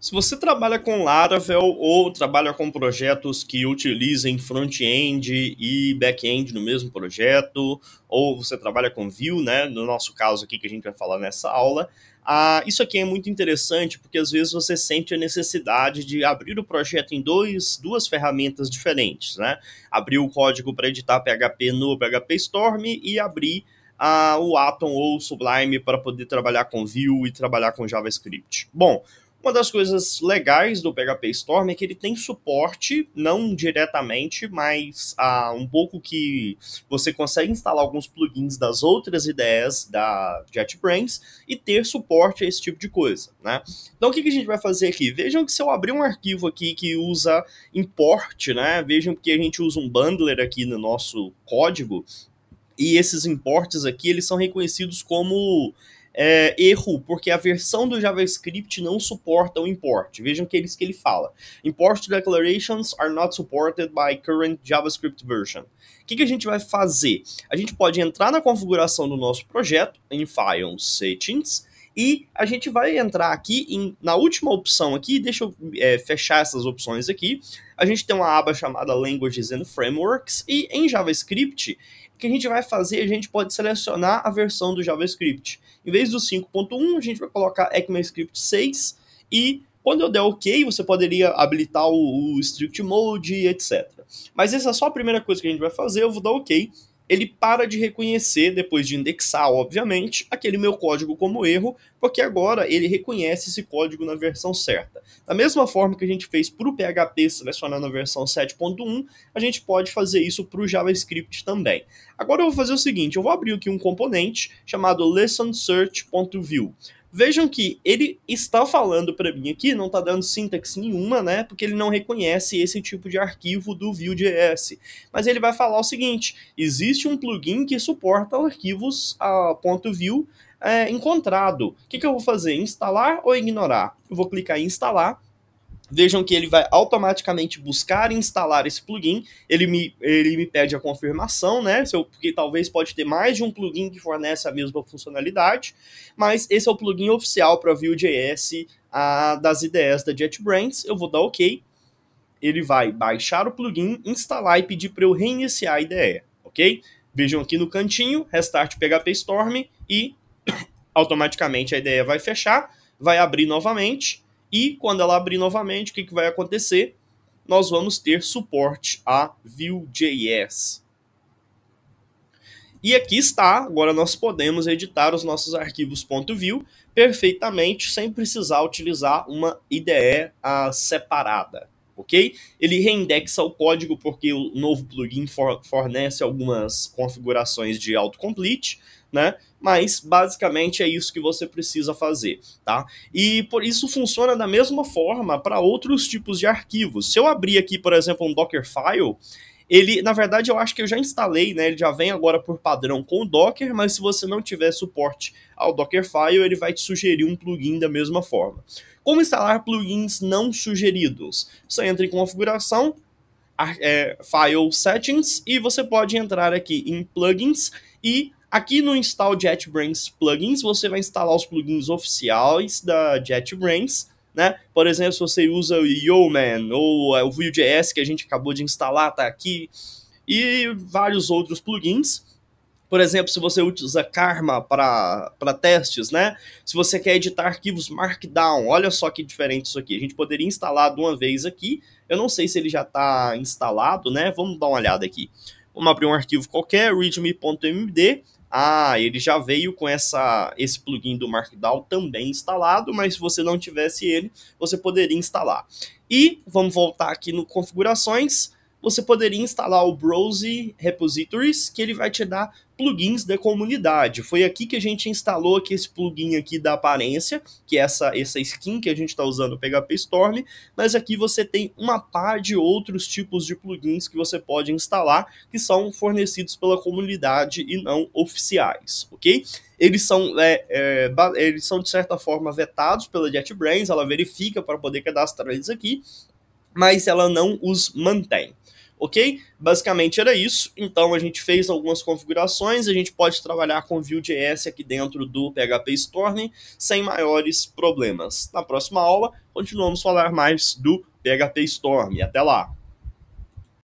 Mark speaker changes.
Speaker 1: Se você trabalha com Laravel ou trabalha com projetos que utilizem front-end e back-end no mesmo projeto, ou você trabalha com Vue, né, no nosso caso aqui que a gente vai falar nessa aula, isso aqui é muito interessante porque às vezes você sente a necessidade de abrir o projeto em duas ferramentas diferentes, né? Abrir o código para editar PHP no PHP Storm e abrir o Atom ou o Sublime para poder trabalhar com Vue e trabalhar com JavaScript. Bom, uma das coisas legais do PHP Storm é que ele tem suporte, não diretamente, mas um pouco que você consegue instalar alguns plugins das outras IDEs da JetBrains e ter suporte a esse tipo de coisa, né? Então o que a gente vai fazer aqui? Vejam que se eu abrir um arquivo aqui que usa import, né? Vejam que a gente usa um bundler aqui no nosso código e esses imports aqui, eles são reconhecidos como erro, porque a versão do JavaScript não suporta o import. Vejam que é isso que ele fala. Import declarations are not supported by current JavaScript version. O que a gente vai fazer? A gente pode entrar na configuração do nosso projeto, em File Settings, e a gente vai entrar aqui na última opção aqui, deixa eu fechar essas opções aqui. A gente tem uma aba chamada Languages and Frameworks, e em JavaScript, o que a gente vai fazer? A gente pode selecionar a versão do JavaScript. Em vez do 5.1, a gente vai colocar ECMAScript 6 e quando eu der OK, você poderia habilitar o Strict Mode, etc. Mas essa é só a primeira coisa que a gente vai fazer, eu vou dar OK. Ele para de reconhecer, depois de indexar, obviamente, aquele meu código como erro, porque agora ele reconhece esse código na versão certa. Da mesma forma que a gente fez para o PHP selecionando a versão 7.1, a gente pode fazer isso para o JavaScript também. Agora eu vou fazer o seguinte, eu vou abrir aqui um componente chamado LessonSearch.view. Vejam que ele está falando para mim aqui, não está dando sintaxe nenhuma, né? Porque ele não reconhece esse tipo de arquivo do Vue.js. Mas ele vai falar o seguinte, existe um plugin que suporta arquivos .vue encontrado. O que eu vou fazer? Instalar ou ignorar? Eu vou clicar em instalar. Vejam que ele vai automaticamente buscar e instalar esse plugin. Ele me pede a confirmação, né? Porque talvez pode ter mais de um plugin que fornece a mesma funcionalidade. Mas esse é o plugin oficial para Vue.js das IDEs da JetBrains. Eu vou dar OK. Ele vai baixar o plugin, instalar e pedir para eu reiniciar a IDE, ok? Vejam aqui no cantinho, Restart PHP Storm e automaticamente a IDE vai fechar, vai abrir novamente. E quando ela abrir novamente, o que vai acontecer? Nós vamos ter suporte a Vue.js. E aqui está, agora nós podemos editar os nossos arquivos .vue perfeitamente, sem precisar utilizar uma IDE separada, ok? Ele reindexa o código porque o novo plugin fornece algumas configurações de autocomplete, né? Mas basicamente é isso que você precisa fazer, tá? E por isso funciona da mesma forma para outros tipos de arquivos. Se eu abrir aqui, por exemplo, um Dockerfile, ele, na verdade, eu acho que eu já instalei, né? Ele já vem agora por padrão com o Docker, mas se você não tiver suporte ao Dockerfile, ele vai te sugerir um plugin da mesma forma. Como instalar plugins não sugeridos? Você entra em configuração, File Settings, e você pode entrar aqui em Plugins e aqui no Install JetBrains Plugins, você vai instalar os plugins oficiais da JetBrains, né? Por exemplo, se você usa o Yeoman ou o Vue.js que a gente acabou de instalar, tá aqui, e vários outros plugins. Por exemplo, se você usa Karma para testes, né? Se você quer editar arquivos Markdown, olha só que diferente isso aqui. A gente poderia instalar de uma vez aqui. Eu não sei se ele já está instalado, né? Vamos dar uma olhada aqui. Vamos abrir um arquivo qualquer, readme.md. Ele já veio com esse plugin do Markdown também instalado, mas se você não tivesse ele, você poderia instalar. E vamos voltar aqui no configurações. Você poderia instalar o Browse Repositories, que ele vai te dar plugins da comunidade. Foi aqui que a gente instalou aqui esse plugin aqui da aparência, que é essa skin que a gente está usando no PHP Storm, mas aqui você tem uma par de outros tipos de plugins que você pode instalar, que são fornecidos pela comunidade e não oficiais, ok? Eles são de certa forma vetados pela JetBrains, ela verifica para poder cadastrar eles aqui, mas ela não os mantém. Ok? Basicamente era isso. Então a gente fez algumas configurações, a gente pode trabalhar com Vue.js aqui dentro do PHP Storm sem maiores problemas. Na próxima aula, continuamos a falar mais do PHP Storm. Até lá!